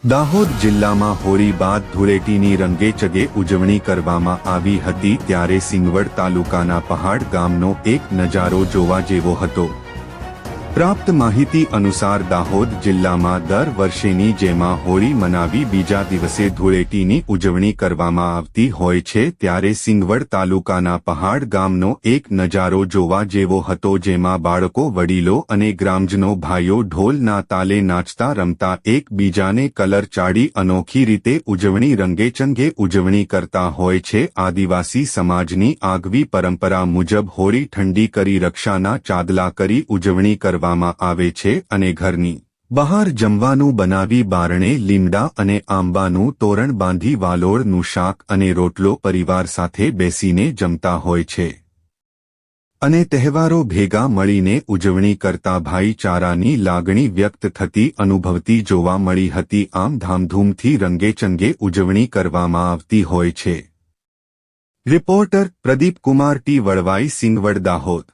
દાહોદ જિલ્લામાં હોળી બાદ ધૂળેટીની રંગેચગે ઉજવણી કરવામાં આવી હતી ત્યારે સિંગવડ તાલુકાના પહાડ ગામનો એક નજારો જોવા જેવો હતો। પ્રાપ્ત માહિતી અનુસાર દાહોદ જિલ્લામાં દર વર્ષેની જેમાં હોળી મનાવી બીજા દિવસે ધૂળેટીની ઉજવણી કરવામાં આવતી હોય છે ત્યારે સિંગવડ તાલુકાના પહાડ ગામનો એક નજારો જોવા જેવો હતો જેમાં બાળકો વડીલો અને ગ્રામજનો ભાઈઓ ઢોલના તાલે નાચતા રમતા એકબીજાને કલર ચાડી અનોખી રીતે ઉજવણી રંગેચંગે ઉજવણી કરતા હોય છે। આદિવાસી સમાજની આગવી પરંપરા મુજબ હોળી ઠંડી કરી રક્ષાના ચાદલા કરી ઉજવણી કરવામાં આવે છે અને ઘરની બહાર જમવાનું બનાવી બારણે લીમડા અને આંબાનું તોરણ બાંધી વાલોળનું શાક અને રોટલો પરિવાર સાથે બેસીને જમતા હોય છે અને તહેવારો ભેગા મળીને ઉજવણી કરતા ભાઈચારાની લાગણી વ્યક્ત થતી અનુભવતી જોવા મળી હતી। આમ ધામધૂમથી રંગેચંગે ઉજવણી કરવામાં આવતી હોય છે। રિપોર્ટર પ્રદીપ કુમાર ટી વળવાઈ, સિંગવડ, દાહોદ।